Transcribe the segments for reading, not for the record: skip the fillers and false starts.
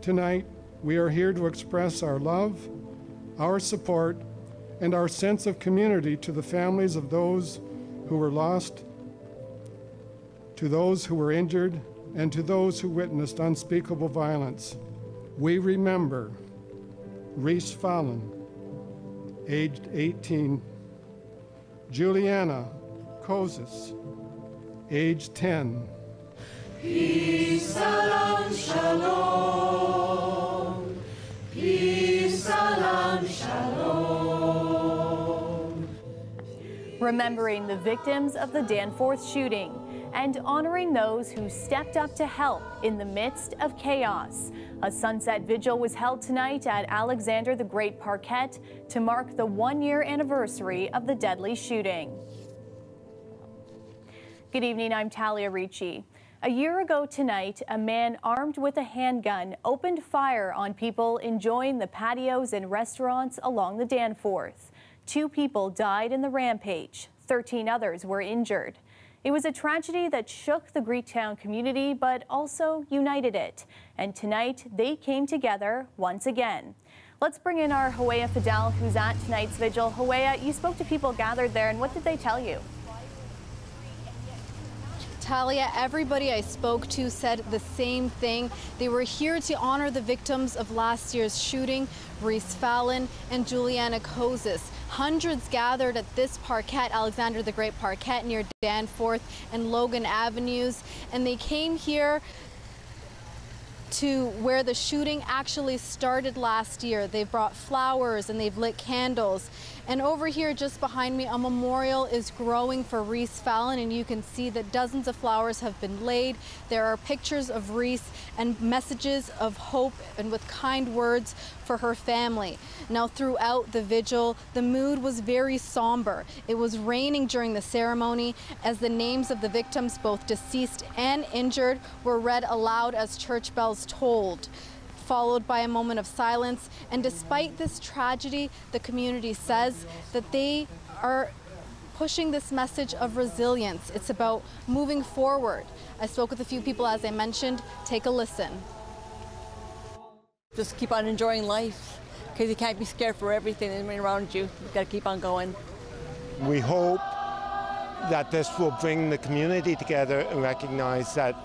Tonight, we are here to express our love, our support, and our sense of community to the families of those who were lost, to those who were injured, and to those who witnessed unspeakable violence. We remember Reese Fallon, aged 18, Juliana Kozis, aged 10. Peace, salam, shalom. Peace, salam, shalom. Remembering the victims of the Danforth shooting and honoring those who stepped up to help in the midst of chaos. A sunset vigil was held tonight at Alexander the Great Parkette to mark the one-year anniversary of the deadly shooting. Good evening, I'm Talia Ricci. A year ago tonight, a man armed with a handgun opened fire on people enjoying the patios and restaurants along the Danforth. 2 people died in the rampage. 13 others were injured. It was a tragedy that shook the Greektown community, but also united it. And tonight, they came together once again. Let's bring in our Hoea Fidel, who's at tonight's vigil. Hoea, you spoke to people gathered there, and what did they tell you? Talia, everybody I spoke to said the same thing. They were here to honor the victims of last year's shooting, Reese Fallon and Juliana Kozis. Hundreds gathered at this parkette, Alexander the Great Parkette, near Danforth and Logan Avenues, and they came here to where the shooting actually started last year. They've brought flowers and they've lit candles. And over here just behind me, a memorial is growing for Reese Fallon, and you can see that dozens of flowers have been laid. There are pictures of Reese and messages of hope and with kind words for her family. Now, throughout the vigil, the mood was very somber. It was raining during the ceremony as the names of the victims, both deceased and injured, were read aloud as church bells tolled, followed by a moment of silence. And despite this tragedy, the community says that they are pushing this message of resilience. It's about moving forward. I spoke with a few people, as I mentioned. Take a listen. Just keep on enjoying life, because you can't be scared for everything around you. You've got to keep on going. We hope that this will bring the community together and recognize that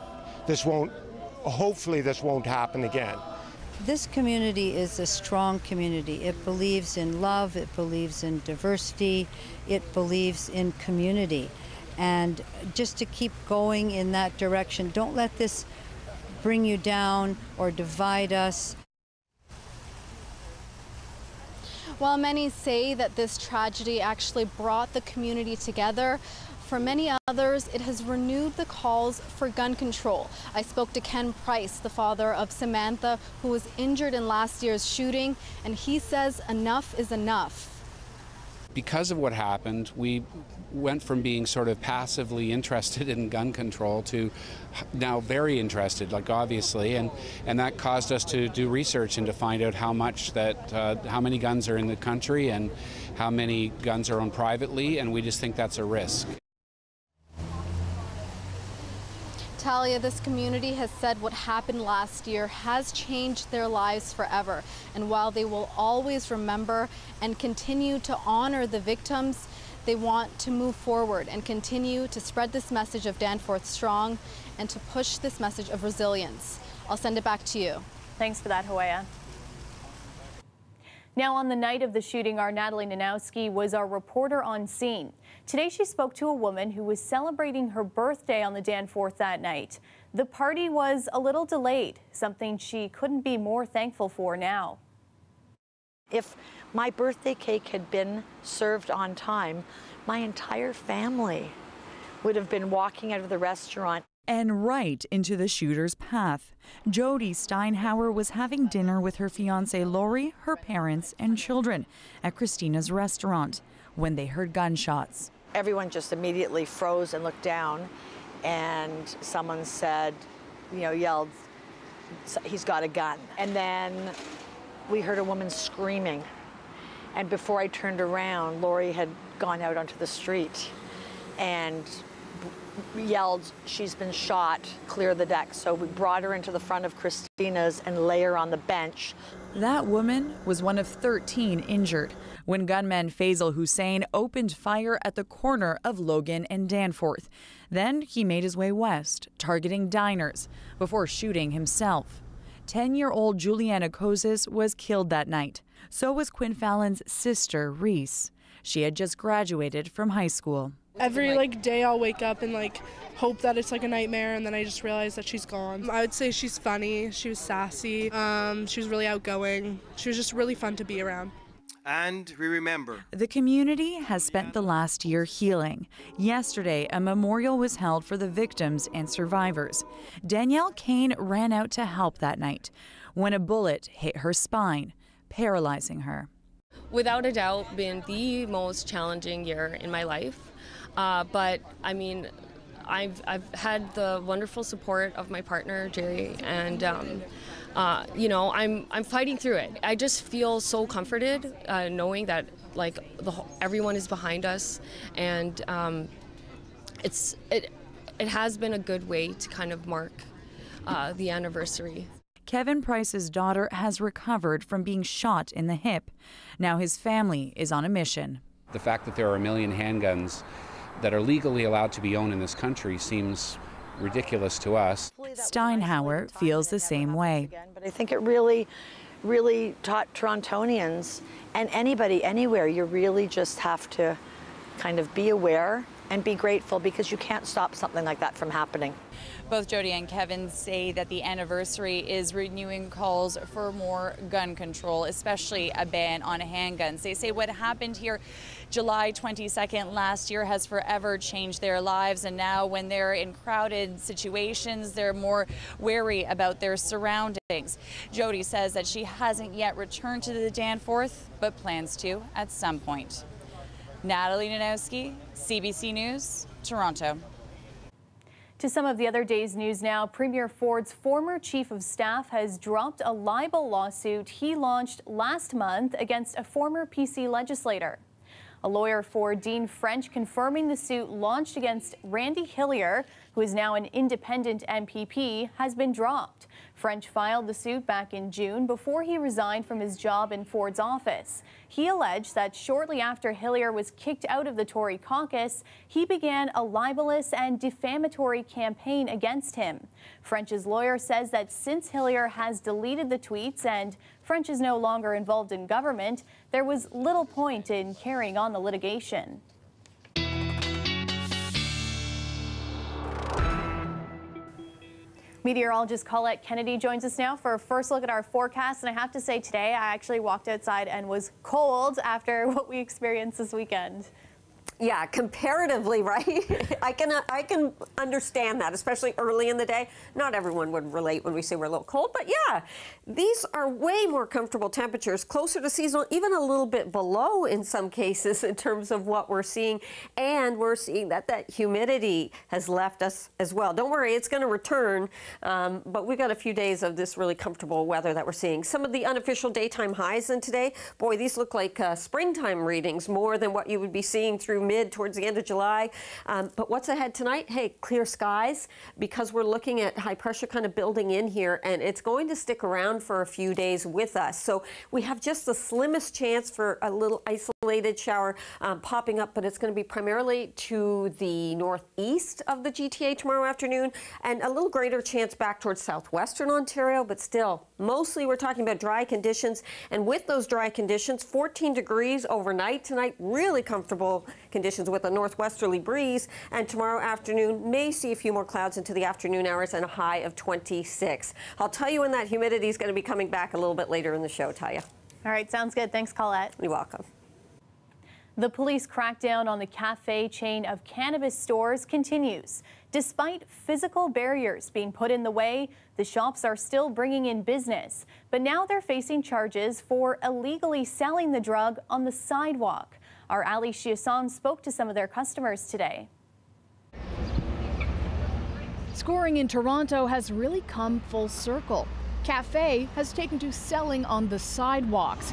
hopefully this won't happen again. This community is a strong community. It believes in love, it believes in diversity, it believes in community. And just to keep going in that direction, don't let this bring you down or divide us. While many say that this tragedy actually brought the community together, for many others, it has renewed the calls for gun control. I spoke to Ken Price, the father of Samantha, who was injured in last year's shooting, and he says enough is enough. Because of what happened, we went from being sort of passively interested in gun control to now very interested, like obviously, and that caused us to do research and to find out how many guns are in the country and how many guns are owned privately, and we just think that's a risk. Talia, this community has said what happened last year has changed their lives forever. And while they will always remember and continue to honor the victims, they want to move forward and continue to spread this message of Danforth Strong and to push this message of resilience. I'll send it back to you. Thanks for that, Hoea. Now, on the night of the shooting, our Natalie Nanowski was our reporter on scene. Today, she spoke to a woman who was celebrating her birthday on the Danforth that night. The party was a little delayed, something she couldn't be more thankful for now. If my birthday cake had been served on time, my entire family would have been walking out of the restaurant. And right into the shooter's path. Jody Steinhauer was having dinner with her fiancé Lori, her parents, and children at Christina's restaurant when they heard gunshots. Everyone just immediately froze and looked down, and someone said, yelled, "He's got a gun." And then we heard a woman screaming. And before I turned around, Lori had gone out onto the street. And yelled, "She's been shot, clear the deck." So we brought her into the front of Christina's and lay her on the bench. That woman was one of 13 injured when gunman Faisal Hussein opened fire at the corner of Logan and Danforth. Then he made his way west, targeting diners, before shooting himself. 10-year-old Juliana Kozis was killed that night. So was Quinn Fallon's sister, Reese. She had just graduated from high school. Every day I'll wake up and hope that it's a nightmare, and then I just realize that she's gone. I would say she's funny, she was sassy, she was really outgoing, she was just really fun to be around. And we remember. The community has spent the last year healing. Yesterday, a memorial was held for the victims and survivors. Danielle Kane ran out to help that night when a bullet hit her spine, paralyzing her. Without a doubt, been the most challenging year in my life. But I mean, I've had the wonderful support of my partner Jerry, and I'm fighting through it. I just feel so comforted knowing that everyone is behind us, and it has been a good way to kind of mark the anniversary. Kevin Price's daughter has recovered from being shot in the hip. Now his family is on a mission. The fact that there are 1 million handguns that are legally allowed to be owned in this country seems ridiculous to us. Steinhauer feels the same way. But I think it really taught Torontonians and anybody anywhere, you really just have to kind of be aware and be grateful, because you can't stop something like that from happening. Both Jody and Kevin say that the anniversary is renewing calls for more gun control, especially a ban on handguns. They say what happened here July 22nd last year has forever changed their lives, and now when they're in crowded situations, they're more wary about their surroundings. Jody says that she hasn't yet returned to the Danforth, but plans to at some point. Natalie Nanowski, CBC News, Toronto. To some of the other day's news now, Premier Ford's former chief of staff has dropped a libel lawsuit he launched last month against a former PC legislator. A lawyer for Dean French confirming the suit launched against Randy Hillier, who is now an independent MPP, has been dropped. French filed the suit back in June before he resigned from his job in Ford's office. He alleged that shortly after Hillier was kicked out of the Tory caucus, he began a libelous and defamatory campaign against him. French's lawyer says that since Hillier has deleted the tweets and French is no longer involved in government, there was little point in carrying on the litigation. Meteorologist Colette Kennedy joins us now for a first look at our forecast. And I have to say today, I actually walked outside and was cold after what we experienced this weekend. Yeah, comparatively, right? I can understand that, especially early in the day. Not everyone would relate when we say we're a little cold, but yeah, these are way more comfortable temperatures, closer to seasonal, even a little bit below in some cases in terms of what we're seeing. And we're seeing that humidity has left us as well. Don't worry, it's going to return, but we've got a few days of this really comfortable weather that we're seeing. Some of the unofficial daytime highs in today, boy, these look like springtime readings more than what you would be seeing through towards the end of July. But what's ahead tonight? Hey, clear skies, because we're looking at high pressure kind of building in here, and it's going to stick around for a few days with us. So we have just the slimmest chance for a little isolated shower popping up, but it's going to be primarily to the northeast of the GTA tomorrow afternoon, and a little greater chance back towards southwestern Ontario, but still, mostly we're talking about dry conditions. And with those dry conditions, 14 degrees overnight tonight, really comfortable conditions with a northwesterly breeze, and tomorrow afternoon may see a few more clouds into the afternoon hours and a high of 26. I'll tell you when that humidity is going to be coming back a little bit later in the show, Talia. All right, sounds good. Thanks, Colette. You're welcome. The police crackdown on the cafe chain of cannabis stores continues. Despite physical barriers being put in the way, the shops are still bringing in business. But now they're facing charges for illegally selling the drug on the sidewalk. Our Ali Chiasson spoke to some of their customers today. Scoring in Toronto has really come full circle. Cafe has taken to selling on the sidewalks.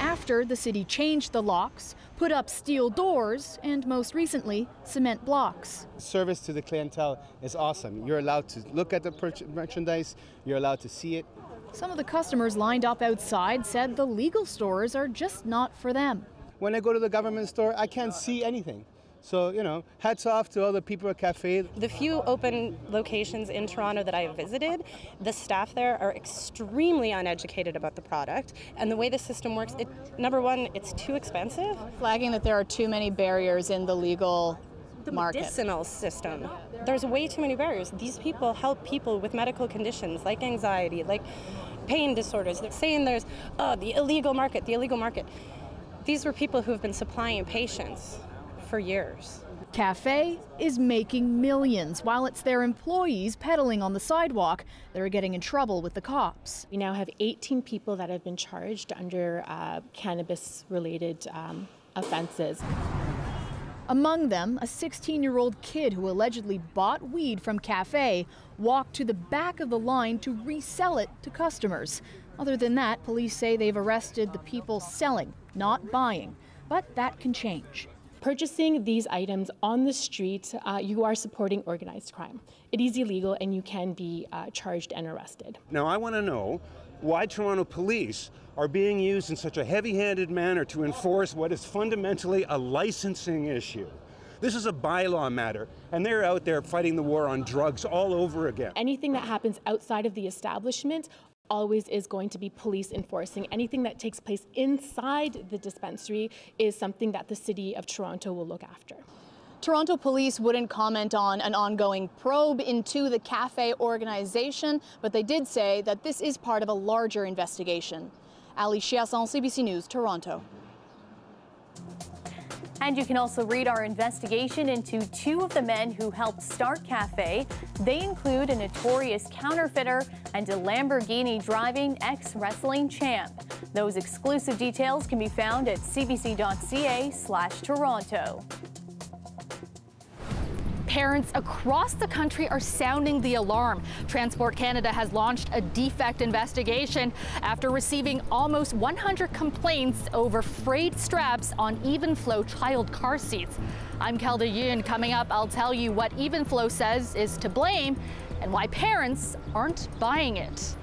After after the city changed the locks, put up steel doors, and most recently, cement blocks. Service to the clientele is awesome. You're allowed to look at the merchandise, you're allowed to see it. Some of the customers lined up outside said the legal stores are just not for them. When I go to the government store, I can't see anything. So, you know, hats off to all the people at Cafe. The few open locations in Toronto that I have visited, the staff there are extremely uneducated about the product. And the way the system works, number one, it's too expensive. Flagging that there are too many barriers in the legal market. Medicinal system. There's way too many barriers. These people help people with medical conditions like anxiety, like pain disorders. They're saying there's, the illegal market, the illegal market. These were people who have been supplying patients for years. Cafe is making millions while it's their employees peddling on the sidewalk that are getting in trouble with the cops. We now have 18 people that have been charged under cannabis-related offenses. Among them, a 16-year-old kid who allegedly bought weed from Cafe walked to the back of the line to resell it to customers. Other than that, police say they've arrested the people selling, not buying. But that can change. Purchasing these items on the street, you are supporting organized crime. It is illegal and you can be charged and arrested. Now I want to know why Toronto police are being used in such a heavy-handed manner to enforce what is fundamentally a licensing issue. This is a bylaw matter, and they're out there fighting the war on drugs all over again. Anything that happens outside of the establishment always is going to be police enforcing. Anything that takes place inside the dispensary is something that the City of Toronto will look after. Toronto police wouldn't comment on an ongoing probe into the Cafe organization, but they did say that this is part of a larger investigation. Ali Chiasson, CBC News, Toronto. And you can also read our investigation into two of the men who helped start Cafe. They include a notorious counterfeiter and a Lamborghini driving ex-wrestling champ. Those exclusive details can be found at cbc.ca/Toronto. Parents across the country are sounding the alarm. Transport Canada has launched a defect investigation after receiving almost 100 complaints over frayed straps on Evenflow child car seats. I'm Kelda Yoon. Coming up, I'll tell you what Evenflow says is to blame and why parents aren't buying it.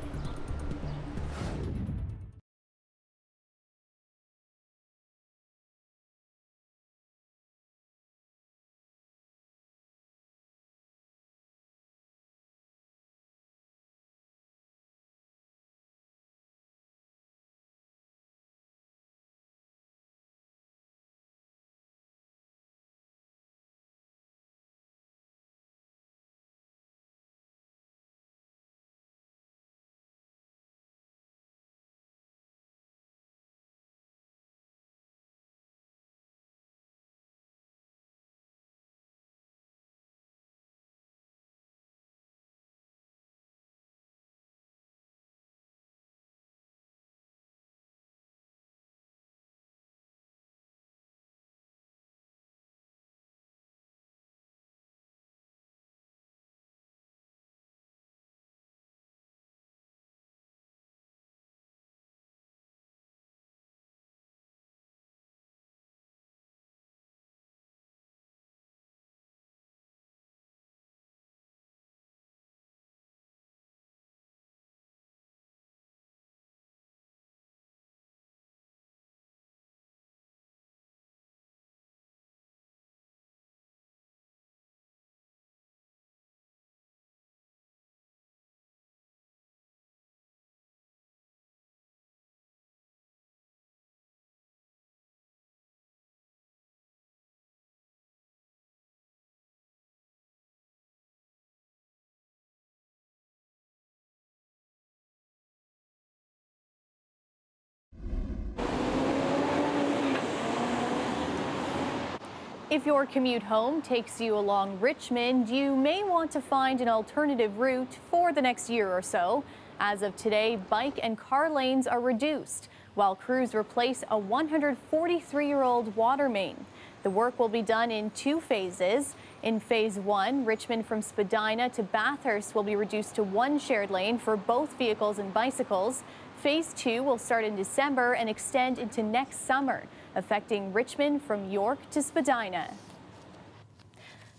If your commute home takes you along Richmond, you may want to find an alternative route for the next year or so. As of today, bike and car lanes are reduced, while crews replace a 143-year-old water main. The work will be done in two phases. In phase one, Richmond from Spadina to Bathurst will be reduced to one shared lane for both vehicles and bicycles. Phase 2 will start in December and extend into next summer, affecting Richmond from York to Spadina.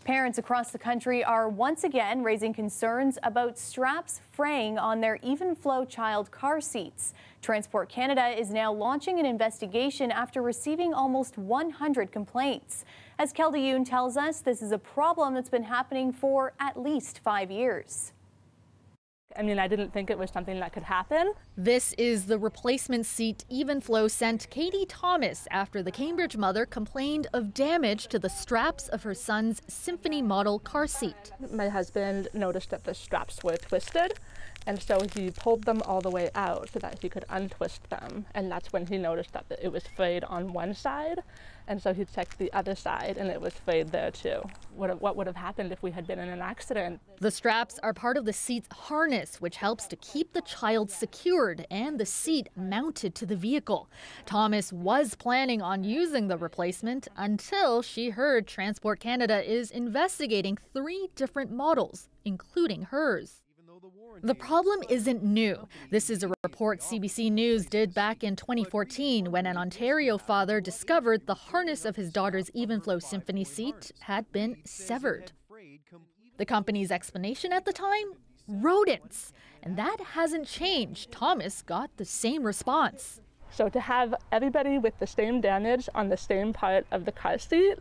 Parents across the country are once again raising concerns about straps fraying on their even-flow child car seats. Transport Canada is now launching an investigation after receiving almost 100 complaints. As Kelda Yoon tells us, this is a problem that's been happening for at least 5 years. I mean, I didn't think it was something that could happen. This is the replacement seat Evenflow sent Katie Thomas after the Cambridge mother complained of damage to the straps of her son's Symphony model car seat. My husband noticed that the straps were twisted, and so he pulled them all the way out so that he could untwist them. And that's when he noticed that it was frayed on one side. And so he checked the other side, and it was frayed there too. What would have happened if we had been in an accident? The straps are part of the seat's harness, which helps to keep the child secured and the seat mounted to the vehicle. Thomas was planning on using the replacement until she heard Transport Canada is investigating 3 different models, including hers. The problem isn't new. This is a report CBC News did back in 2014 when an Ontario father discovered the harness of his daughter's Evenflow Symphony seat had been severed. The company's explanation at the time? Rodents. And that hasn't changed. Thomas got the same response. So to have everybody with the same damage on the same part of the car seat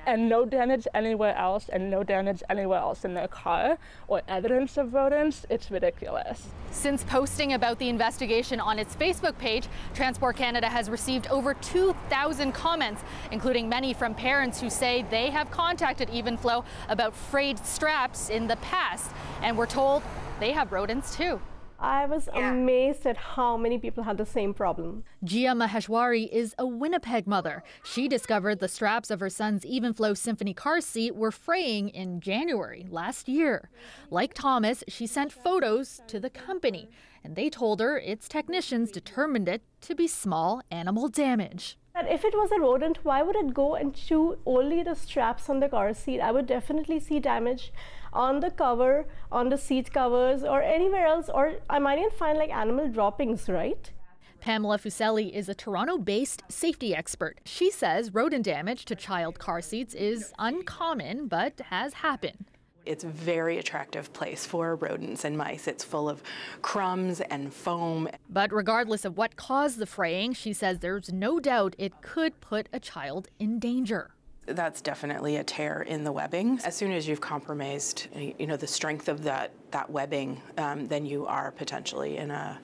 and no damage anywhere else and no damage anywhere else in their car or evidence of rodents, it's ridiculous. Since posting about the investigation on its Facebook page, Transport Canada has received over 2,000 comments, including many from parents who say they have contacted Evenflow about frayed straps in the past, and we're told they have rodents too. I was amazed at how many people had the same problem. Gia Maheshwari is a Winnipeg mother. She discovered the straps of her son's Evenflow Symphony car seat were fraying in January last year. Like Thomas, she sent photos to the company, and they told her its technicians determined it to be small animal damage. If it was a rodent, why would it go and chew only the straps on the car seat? I would definitely see damage on the cover, on the seat covers, or anywhere else, or I might even find like animal droppings, right? Pamela Fuseli is a Toronto-based safety expert. She says rodent damage to child car seats is uncommon, but has happened. It's a very attractive place for rodents and mice. It's full of crumbs and foam. But regardless of what caused the fraying, she says there's no doubt it could put a child in danger. That's definitely a tear in the webbing. As soon as you've compromised, the strength of that webbing, then you are potentially in a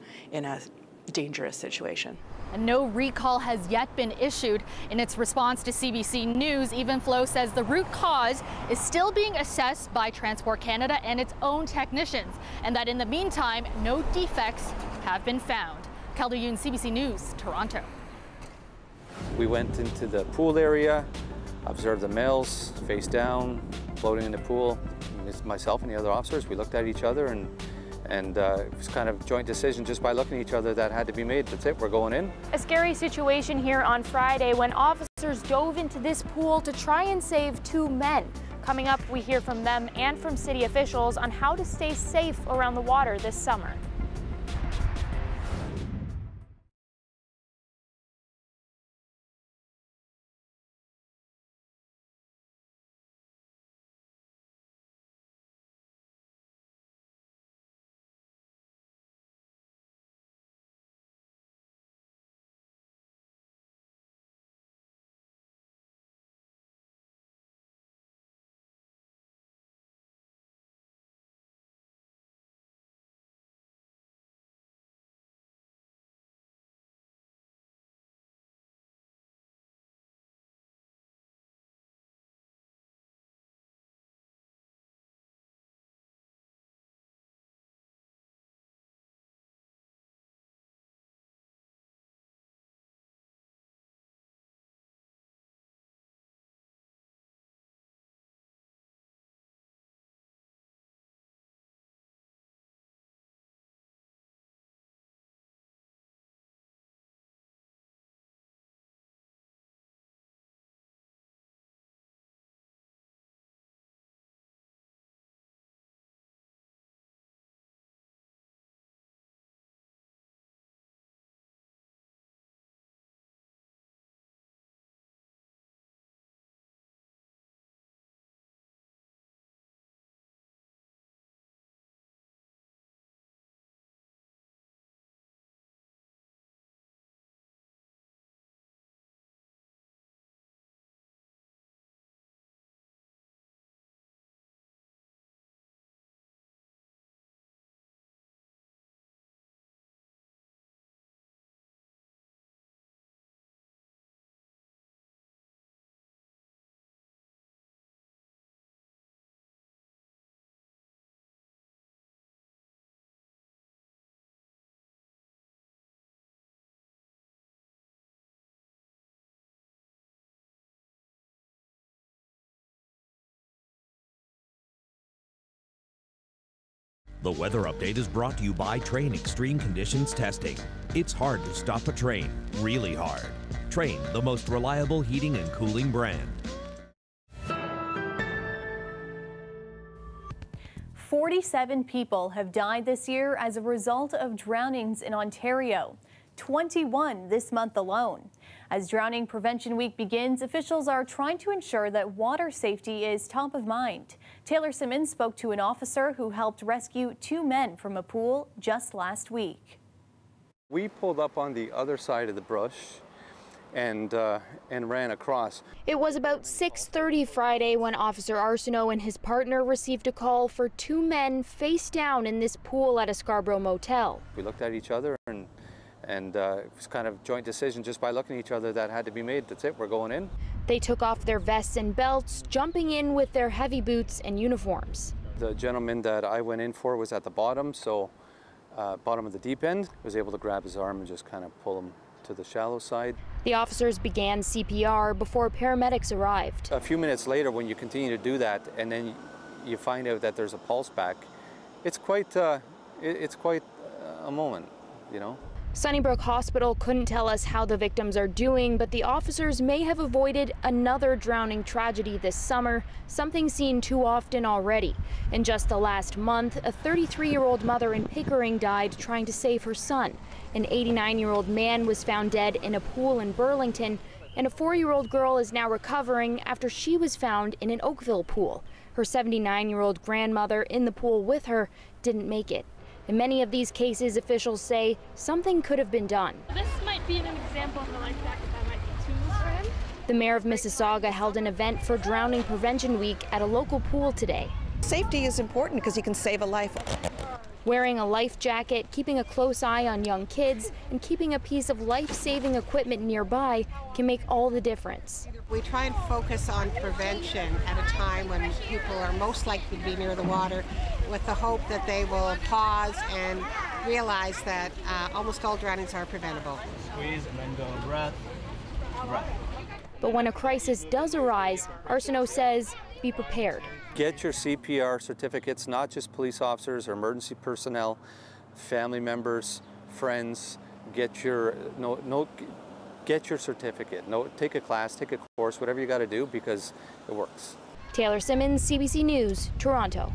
dangerous situation. And no recall has yet been issued. In its response to CBC News, Evenflow says the root cause is still being assessed by Transport Canada and its own technicians, and that in the meantime, no defects have been found. Kelda Yoon, CBC News, Toronto. We went into the pool area, observed the males face down, floating in the pool. It's myself and the other officers, we looked at each other and it was kind of joint decision just by looking at each other that had to be made. That's it, we're going in. A scary situation here on Friday when officers dove into this pool to try and save 2 men. Coming up, we hear from them and from city officials on how to stay safe around the water this summer. The weather update is brought to you by Train Extreme Conditions Testing. It's hard to stop a train, really hard. Train, the most reliable heating and cooling brand. 47 people have died this year as a result of drownings in Ontario. 21 this month alone. As Drowning Prevention Week begins, officials are trying to ensure that water safety is top of mind. Taylor Simmons spoke to an officer who helped rescue 2 men from a pool just last week. We pulled up on the other side of the brush and ran across. It was about 6:30 Friday when Officer Arsenault and his partner received a call for 2 men face down in this pool at a Scarborough motel. We looked at each other and it was kind of a joint decision just by looking at each other that had to be made. That's it, we're going in. They took off their vests and belts, jumping in with their heavy boots and uniforms. The gentleman that I went in for was at the bottom, so bottom of the deep end. I was able to grab his arm and just kind of pull him to the shallow side. The officers began CPR before paramedics arrived. A few minutes later, when you continue to do that and then you find out that there's a pulse back, it's quite a moment, you know. Sunnybrook Hospital couldn't tell us how the victims are doing, but the officers may have avoided another drowning tragedy this summer, something seen too often already. In just the last month, a 33-year-old mother in Pickering died trying to save her son. An 89-year-old man was found dead in a pool in Burlington, and a 4-year-old girl is now recovering after she was found in an Oakville pool. Her 79-year-old grandmother in the pool with her didn't make it. In many of these cases, officials say something could have been done. This might be an example of a life jacket that might be too loose for him. The mayor of Mississauga held an event for Drowning Prevention Week at a local pool today. Safety is important because you can save a life. Wearing a life jacket, keeping a close eye on young kids, and keeping a piece of life-saving equipment nearby can make all the difference. We try and focus on prevention at a time when people are most likely to be near the water, with the hope that they will pause and realize that almost all drownings are preventable. Squeeze and then go breath, breath. But when a crisis does arise, Arsenault says, be prepared. Get your CPR certificates, not just police officers or emergency personnel, family members, friends. Get your get your certificate. Take a class, take a course, whatever you got to do, because it works. Taylor Simmons, CBC News, Toronto.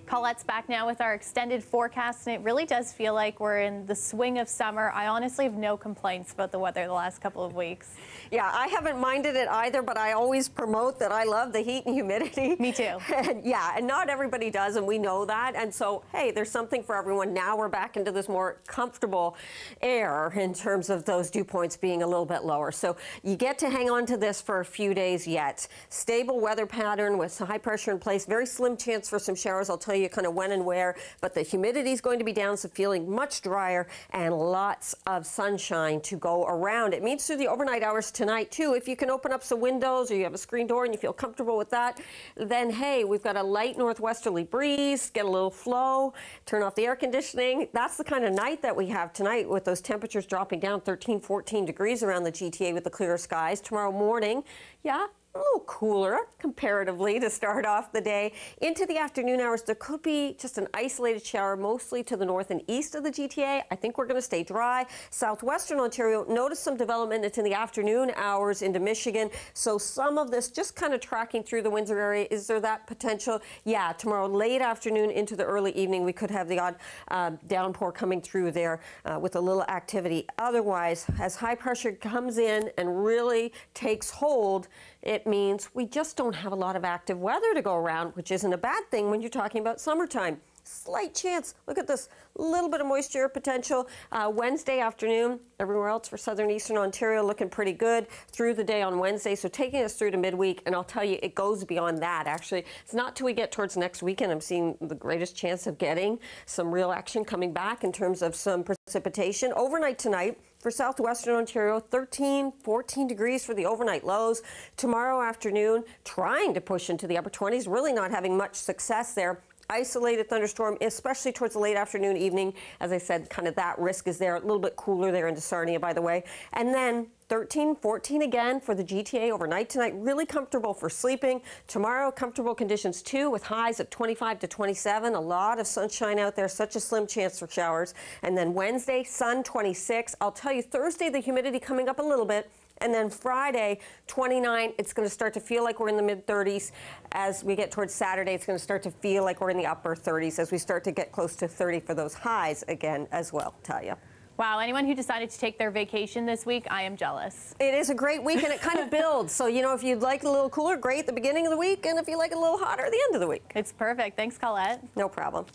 Colette's back now with our extended forecast, and it really does feel like we're in the swing of summer. I honestly have no complaints about the weather the last couple of weeks. Yeah, I haven't minded it either, but I always promote that I love the heat and humidity. Me too. And yeah, and not everybody does, and we know that. And so, hey, there's something for everyone. Now we're back into this more comfortable air in terms of those dew points being a little bit lower. So you get to hang on to this for a few days yet. Stable weather pattern with high pressure in place. Very slim chance for some showers. I'll tell you kind of when and where, but the humidity is going to be down, so feeling much drier and lots of sunshine to go around. It means through the overnight hours tonight too, if you can open up some windows or you have a screen door and you feel comfortable with that, then hey, we've got a light northwesterly breeze, get a little flow, turn off the air conditioning. That's the kind of night that we have tonight, with those temperatures dropping down 13, 14 degrees around the GTA with the clearer skies. Tomorrow morning, yeah, a little cooler comparatively to start off the day. Into the afternoon hours, there could be just an isolated shower, mostly to the north and east of the GTA. I think we're going to stay dry. Southwestern Ontario, notice some development into the afternoon hours into Michigan. So some of this just kind of tracking through the Windsor area. Is there that potential? Yeah, tomorrow late afternoon into the early evening, we could have the odd downpour coming through there with a little activity. Otherwise, as high pressure comes in and really takes hold, it means we just don't have a lot of active weather to go around, which isn't a bad thing when you're talking about summertime. Slight chance. Look at this little bit of moisture potential Wednesday afternoon. Everywhere else for southern eastern Ontario looking pretty good through the day on Wednesday. So taking us through to midweek, and I'll tell you, it goes beyond that. Actually, it's not till we get towards next weekend I'm seeing the greatest chance of getting some real action coming back in terms of some precipitation. Overnight tonight for southwestern Ontario, 13, 14 degrees for the overnight lows. Tomorrow afternoon, trying to push into the upper 20s, really not having much success there. Isolated thunderstorm, especially towards the late afternoon, evening. As I said, kind of that risk is there. A little bit cooler there into Sarnia, by the way. And then 13, 14 again for the GTA overnight tonight. Really comfortable for sleeping. Tomorrow, comfortable conditions too, with highs at 25 to 27. A lot of sunshine out there, such a slim chance for showers. And then Wednesday, sun 26. I'll tell you, Thursday, the humidity coming up a little bit. And then Friday, 29, it's going to start to feel like we're in the mid-30s. As we get towards Saturday, it's going to start to feel like we're in the upper 30s as we start to get close to 30 for those highs again as well, Talia. Wow, anyone who decided to take their vacation this week, I am jealous. It is a great week, and it kind of builds. So, you know, if you'd like it a little cooler, great at the beginning of the week, and if you like it a little hotter at the end of the week. It's perfect. Thanks, Colette. No problem.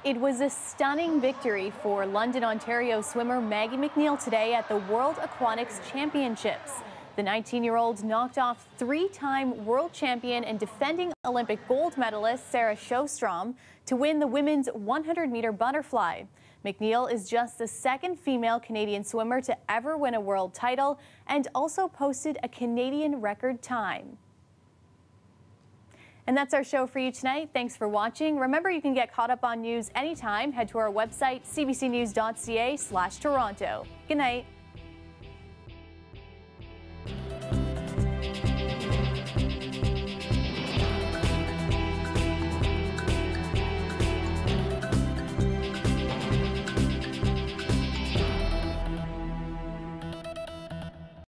It was a stunning victory for London, Ontario swimmer Maggie McNeil today at the World Aquatics Championships. The 19-year-old knocked off three-time world champion and defending Olympic gold medalist Sarah Sjostrom to win the women's 100-meter butterfly. McNeil is just the second female Canadian swimmer to ever win a world title and also posted a Canadian record time. And that's our show for you tonight. Thanks for watching. Remember, you can get caught up on news anytime. Head to our website, cbcnews.ca/Toronto. Good night.